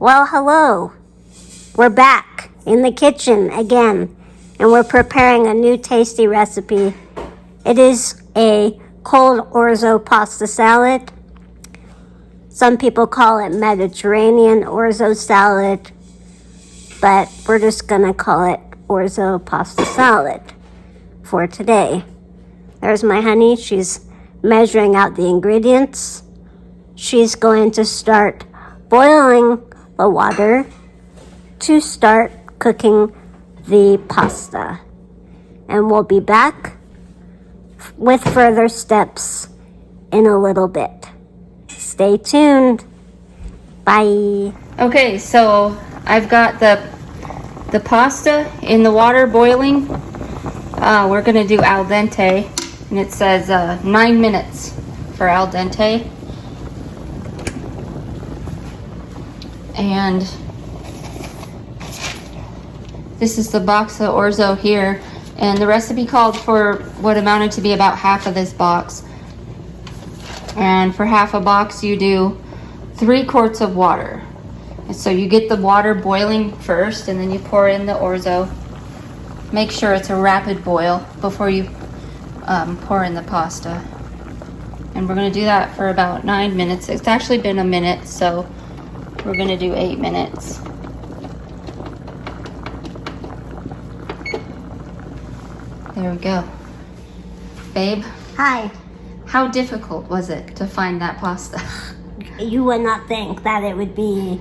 Well, hello. We're back in the kitchen again, and we're preparing a new tasty recipe. It is a cold orzo pasta salad. Some people call it Mediterranean orzo salad, but we're just gonna call it orzo pasta salad for today. There's my honey. She's measuring out the ingredients. She's going to start boiling the water to start cooking the pasta. And we'll be back with further steps in a little bit. Stay tuned. Bye. Okay, so I've got the pasta in the water boiling. We're gonna do al dente, and it says 9 minutes for al dente. And this is the box of orzo here, and the recipe called for what amounted to be about half of this box. And for half a box, you do 3 quarts of water. And so you get the water boiling first, and then you pour in the orzo. Make sure it's a rapid boil before you pour in the pasta. And we're gonna do that for about 9 minutes. It's actually been a minute, so we're gonna do 8 minutes. There we go. Babe? Hi. How difficult was it to find that pasta? You would not think that it would be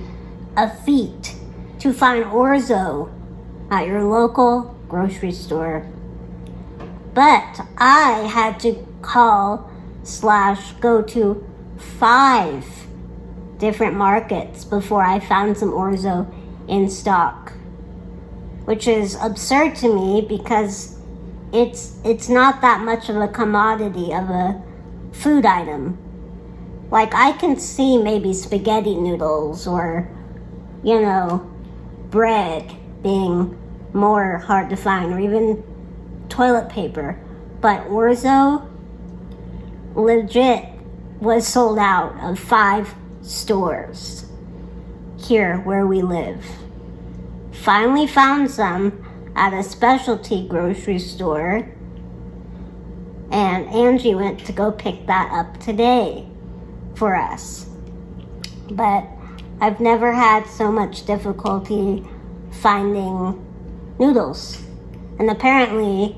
a feat to find orzo at your local grocery store. But I had to call/go to 5 different markets before I found some orzo in stock, which is absurd to me because it's not that much of a commodity of a food item. Like, I can see maybe spaghetti noodles or, bread being more hard to find, or even toilet paper. But orzo legit was sold out of 5 stores here where we live. Finally found some at a specialty grocery store, and Angie went to go pick that up today for us. But I've never had so much difficulty finding noodles. And apparently,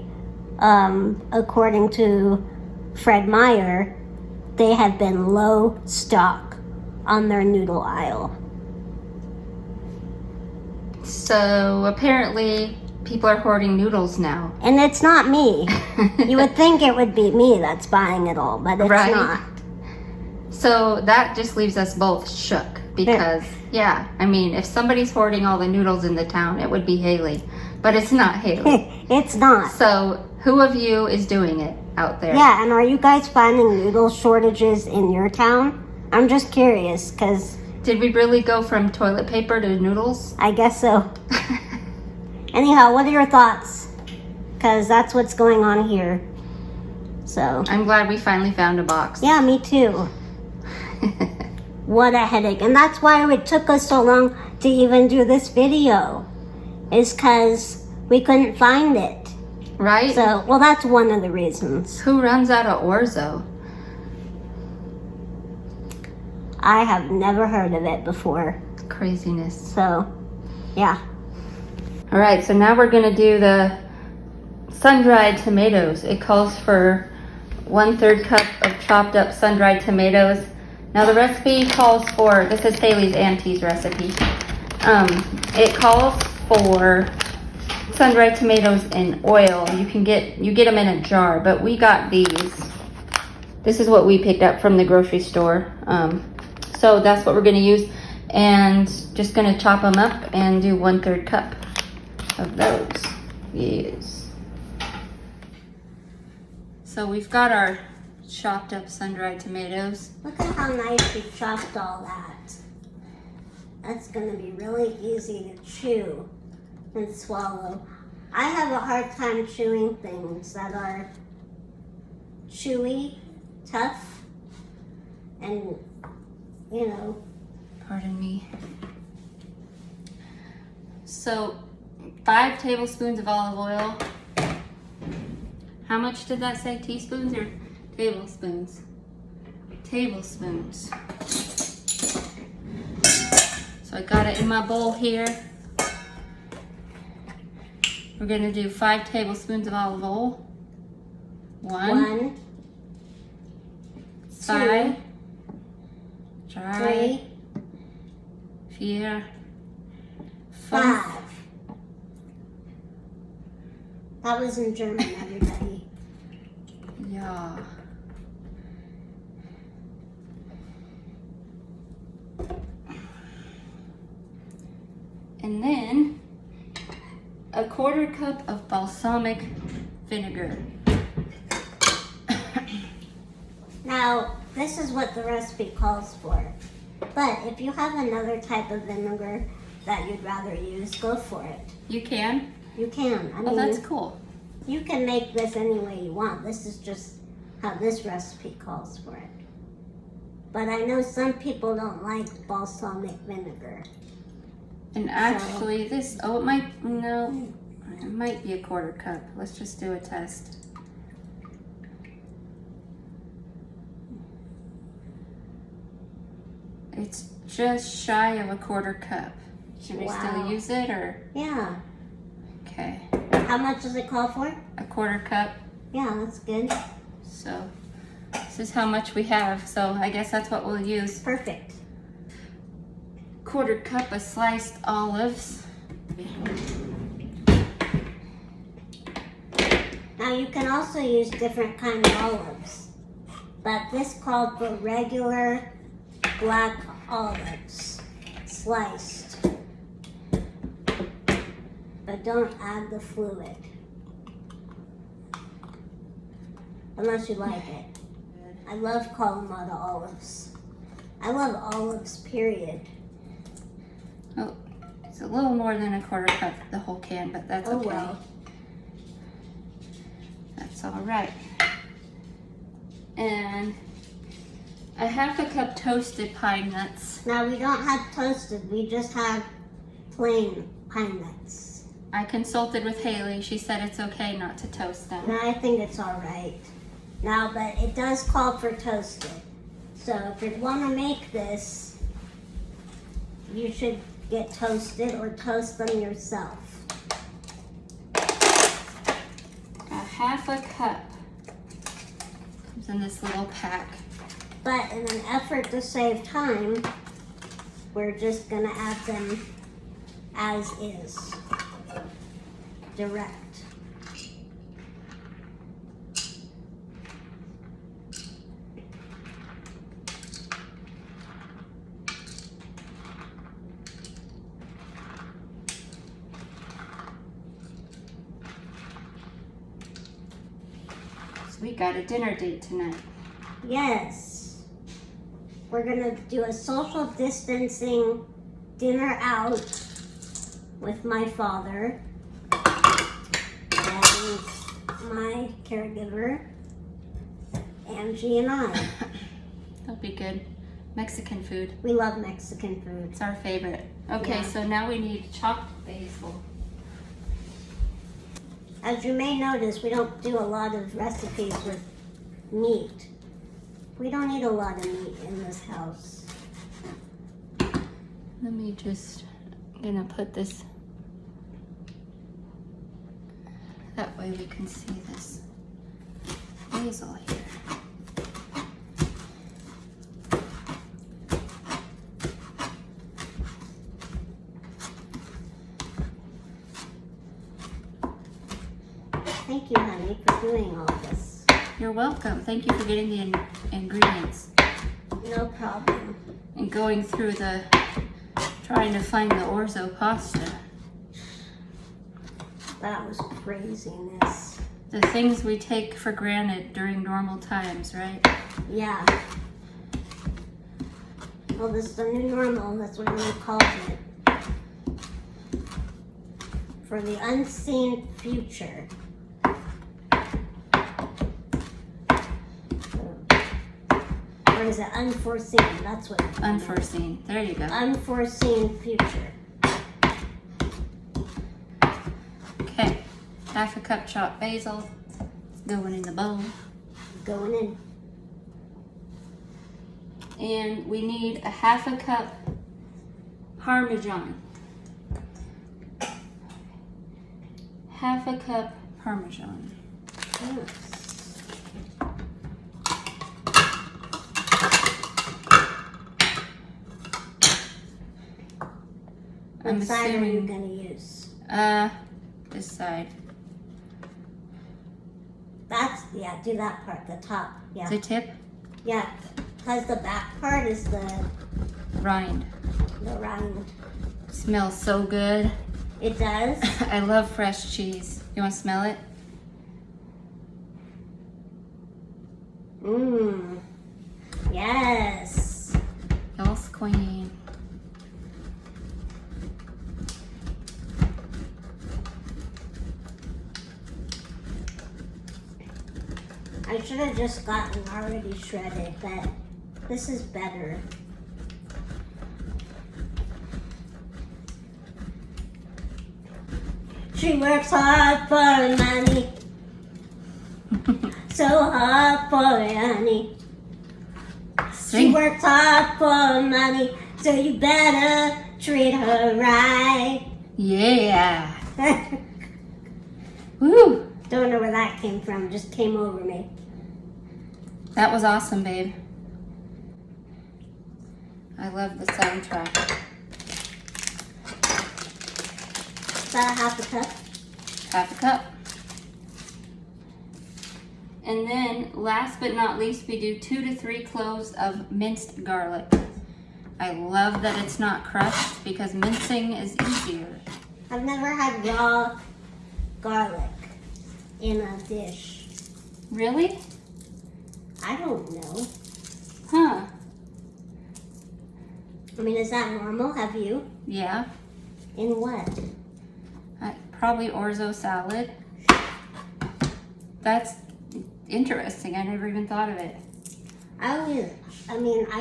according to Fred Meyer, they have been low stock on their noodle aisle. So apparently people are hoarding noodles now. And it's not me. You would think it would be me that's buying it all, but it's Right. not. So that just leaves us both shook because, if somebody's hoarding all the noodles in the town, it would be Haley. But it's not Haley. It's not. So who of you is doing it out there? Yeah, and are you guys finding noodle shortages in your town? I'm just curious, because Did we really go from toilet paper to noodles? I guess so. Anyhow, what are your thoughts? Because that's what's going on here. So, I'm glad we finally found a box. yeah, me too. What a headache. And that's why it took us so long to even do this video, is because we couldn't find it. Right? So, well, that's one of the reasons. Who runs out of orzo? I have never heard of it before. Craziness. So, yeah. All right, so now we're gonna do the sun-dried tomatoes. It calls for 1/3 cup of chopped up sun-dried tomatoes. Now the recipe calls for, this is Haley's Auntie's recipe. It calls for sun-dried tomatoes in oil. You get them in a jar, but we got these. This is what we picked up from the grocery store. So that's what we're gonna use, and just gonna chop them up and do 1/3 cup of those. Yes. So we've got our chopped up sun-dried tomatoes. Look at how nice you chopped all that. That's gonna be really easy to chew and swallow. I have a hard time chewing things that are chewy, tough, and Pardon me. So 5 tablespoons of olive oil. How much did that say? Teaspoons or tablespoons? Tablespoons. So I got it in my bowl here. We're gonna do 5 tablespoons of olive oil. 1, 2, 3, 4, 5. That was in German, everybody. Yeah. And then a 1/4 cup of balsamic vinegar. Now, this is what the recipe calls for. But if you have another type of vinegar that you'd rather use, go for it. You can? You can. I Oh, mean, that's cool. you can make this any way you want. This is just how this recipe calls for it. But I know some people don't like balsamic vinegar. And actually this, oh, it might, no, it might be a 1/4 cup. Let's just do a test. It's just shy of a 1/4 cup. Should we still use it or? Yeah. Okay. How much does it call for? A 1/4 cup. Yeah, that's good. So this is how much we have. So I guess that's what we'll use. Perfect. 1/4 cup of sliced olives. Now you can also use different kind of olives, but this called for regular black olives, sliced. But don't add the fluid, unless you like it. I love Kalamata olives. I love olives, period. Oh, it's a little more than a 1/4 cup, the whole can, but that's okay. Well. That's all right. And a 1/2 cup toasted pine nuts. Now we don't have toasted, we just have plain pine nuts. I consulted with Haley. She said it's okay not to toast them. Now I think it's all right. Now, but it does call for toasted. So if you want to make this, you should get toasted or toast them yourself. A 1/2 cup comes in this little pack. But in an effort to save time, we're just going to add them as is. Direct. We got a dinner date tonight. Yes. We're gonna do a social distancing dinner out with my father and my caregiver, Angie and I. That'll be good. Mexican food. We love Mexican food. It's our favorite. Okay, Yeah. so now we need chopped basil. As you may notice, we don't do a lot of recipes with meat. We don't eat a lot of meat in this house. Let me just, I'm gonna put this, that way we can see this basil here. Thank you, honey, for doing all this. You're welcome. Thank you for getting the ingredients No problem. and going through the, trying to find the orzo pasta. That was craziness. The things we take for granted during normal times, right? Yeah. Well, this is the new normal. That's what we called it. For the unseen future. Or is it unforeseen? That's what. Unforeseen. There you go. Unforeseen future. Okay, half a cup chopped basil. It's going in the bowl. Going in. And we need a half a cup Parmesan. Half a cup Parmesan. Yes. I'm What side are you assuming, gonna use? this side. That's, yeah, do that part, the top. Yeah. The tip? Yeah, because the back part is the Rind. rind. Smells so good. It does? I love fresh cheese. You want to smell it? Mmm. Yes. Yes, queen. I should have just gotten already shredded, but this is better. She works hard for money. So hard for honey. She Sing. works hard for money, so you better treat her right. Yeah. Woo. Don't know where that came from, just came over me. That was awesome, babe. I love the soundtrack. Is that a half a cup? Half a cup. And then, last but not least, we do 2 to 3 cloves of minced garlic. I love that it's not crushed because mincing is easier. I've never had raw garlic in a dish. Really? I don't know. Huh. I mean, is that normal? Have you? Yeah. In what? Probably Orzo salad. That's interesting. I never even thought of it. I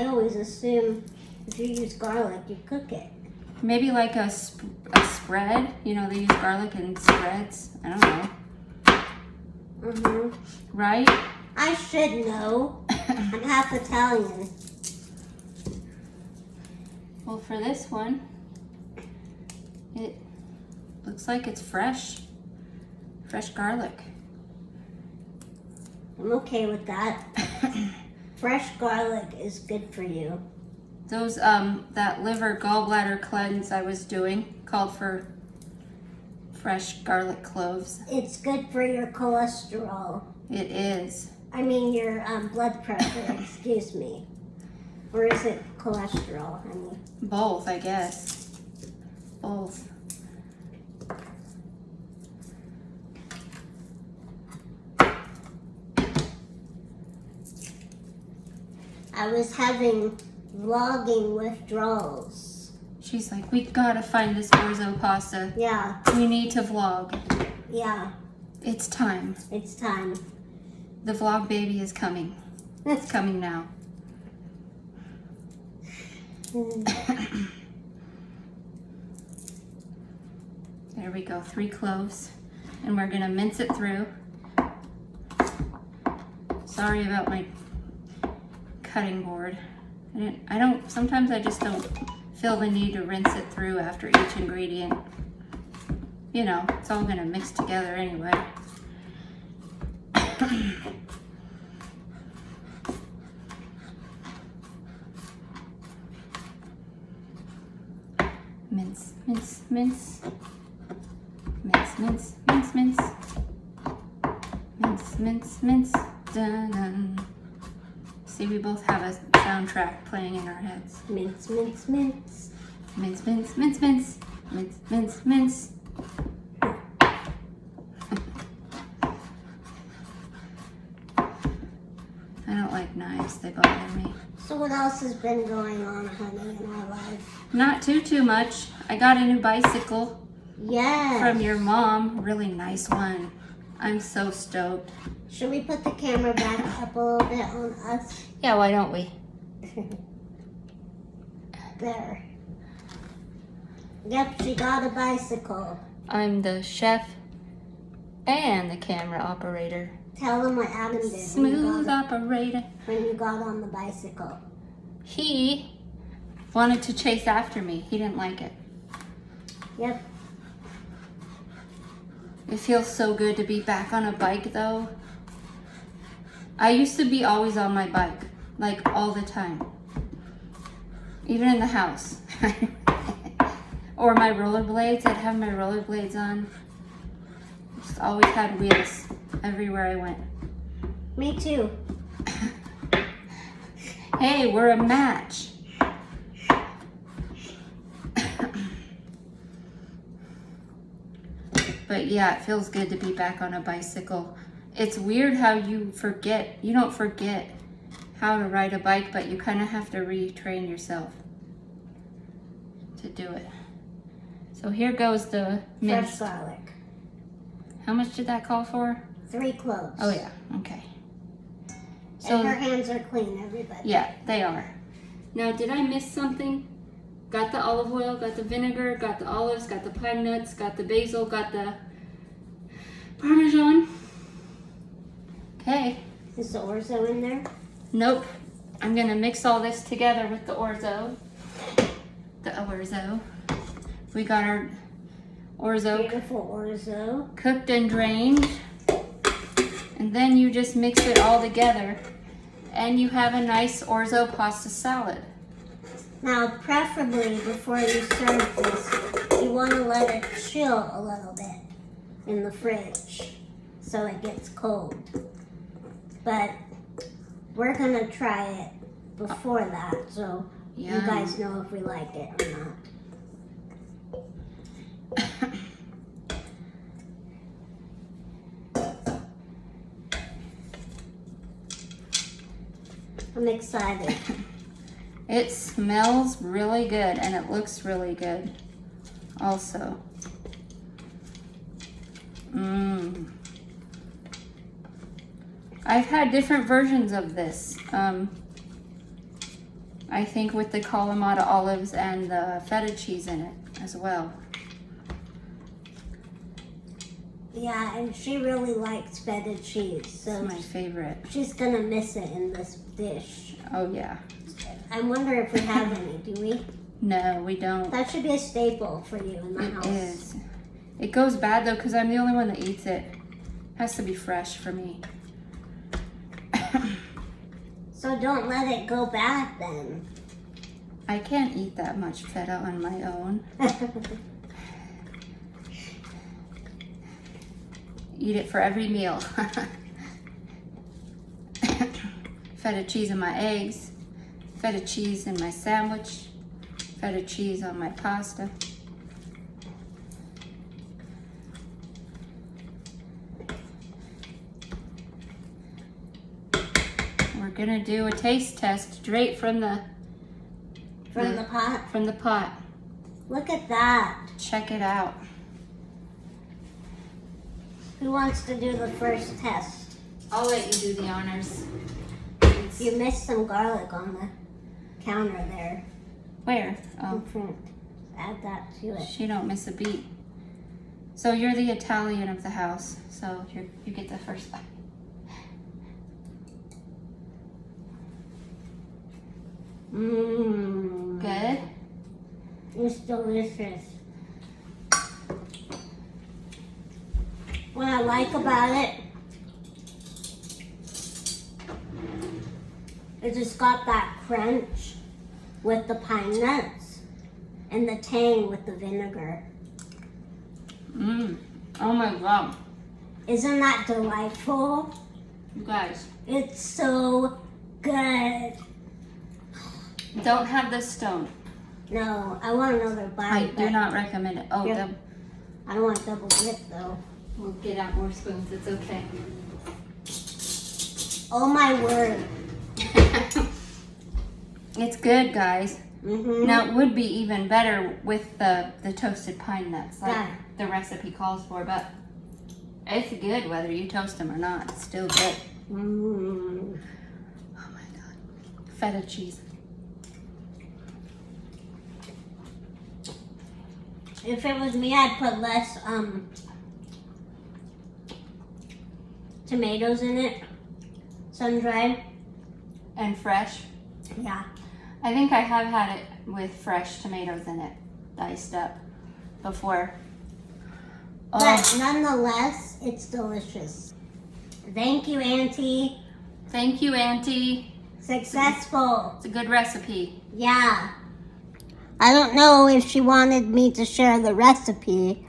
always assume if you use garlic, you cook it. Maybe like a spread. You know, they use garlic in spreads. I don't know. Mm-hmm. Right? I should know. I'm half Italian. Well, for this one, it looks like it's fresh. Fresh garlic. I'm okay with that. Fresh garlic is good for you. Those, that liver gallbladder cleanse I was doing called for fresh garlic cloves. It's good for your cholesterol. It is. I mean, your blood pressure, excuse me. Or is it cholesterol? I mean, Both, I guess. Both. I was having vlogging withdrawals. She's like, we gotta find this Orzo pasta. Yeah, We need to vlog. yeah, It's time. it's time. The vlog baby is coming. It's coming now. There we go, 3 cloves. And we're gonna mince it through. Sorry about my cutting board. Sometimes I just don't feel the need to rinse it through after each ingredient. You know, it's all gonna mix together anyway. Mince, mince, mince. Mince, mince, mince, mince. Mince, mince, mince. Dun, dun. See, we both have a soundtrack playing in our heads. Mince, mince, mince. Mince, mince, mince, mince. Mince, mince, mince. I don't like knives, they bother me. So what else has been going on, honey, in our life? Not too much. I got a new bicycle Yes. from your mom. Really nice one. I'm so stoked. Should we put the camera back up a little bit on us? Yeah, why don't we? There. Yep, she got a bicycle. I'm the chef And the camera operator. Tell them what Adam did Smooth operator. when you got on the bicycle. He wanted to chase after me. He didn't like it. Yep. It feels so good to be back on a bike though. I used to be always on my bike, like all the time. Even in the house. Or my rollerblades, I'd have my rollerblades on. Just always had wheels everywhere I went. Me too. Hey, we're a match. But yeah, it feels good to be back on a bicycle. It's weird how you don't forget how to ride a bike, but you kind of have to retrain yourself to do it. So here goes the minced. Fresh garlic. How much did that call for? 3 cloves. Oh yeah, okay. And her hands are clean, everybody. Yeah, they are. Now, did I miss something? Got the olive oil, got the vinegar, got the olives, got the pine nuts, got the basil, got the Parmesan. Okay. Is the orzo in there? Nope. I'm gonna mix all this together with the orzo. We got our orzo. Beautiful orzo. Cooked and drained. And then you just mix it all together and you have a nice orzo pasta salad. Now, preferably before you serve this, you want to let it chill a little bit in the fridge so it gets cold. But we're going to try it before that, so you guys know if we like it or not. I'm excited. It smells really good and it looks really good also. I've had different versions of this. I think with the Kalamata olives and the feta cheese in it as well. Yeah, and she really likes feta cheese, so It's my favorite. she's gonna miss it in this dish. Oh yeah. I wonder if we have any, do we? No, we don't. That should be a staple for you in the house. It is. It goes bad though because I'm the only one that eats it. Has to be fresh for me. So don't let it go bad then. I can't eat that much feta on my own. Eat it for every meal. Feta cheese in my eggs, feta cheese in my sandwich, feta cheese on my pasta. We're gonna do a taste test straight from the pot? From the pot. Look at that. Check it out. Who wants to do the first test? I'll let you do the honors. You missed some garlic on the counter there. Where? Oh, In front. Add that to it. she don't miss a beat. So you're the Italian of the house. So you get the first bite. Mmm. Good. It's delicious. What I like about it is it's got that crunch with the pine nuts and the tang with the vinegar. Oh my God. Isn't that delightful? You guys, It's so good. don't have this stone. No, I want another I bite. do but not recommend it. Oh, Yeah. I don't want double dip though. we'll get out more spoons. It's okay. Oh my word. It's good, guys. Mm-hmm. Now, it would be even better with the toasted pine nuts, like Yeah. the recipe calls for, but it's good whether you toast them or not. It's still good. Mm. Oh my God. Feta cheese. If it was me, I'd put less tomatoes in it, sun-dried. And fresh. Yeah. I think I have had it with fresh tomatoes in it, diced up, before. But nonetheless, it's delicious. Thank you, Auntie. Thank you, Auntie. Successful. It's a good recipe. Yeah. I don't know if she wanted me to share the recipe,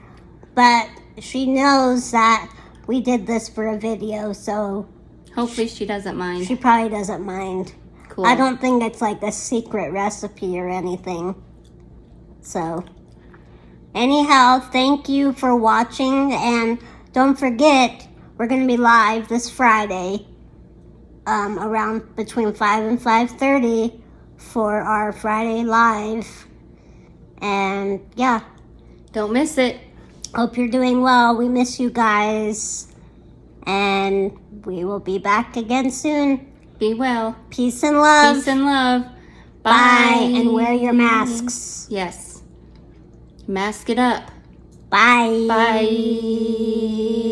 but she knows that we did this for a video, so Hopefully she doesn't mind. she probably doesn't mind. Cool. I don't think it's like a secret recipe or anything. So, anyhow, thank you for watching, and don't forget, we're going to be live this Friday, around between 5 and 5:30 for our Friday Live. And yeah, Don't miss it. hope you're doing well. We miss you guys. And we will be back again soon. Be well. Peace and love. Peace and love. Bye. And wear your masks. Yes. Mask it up. Bye. Bye.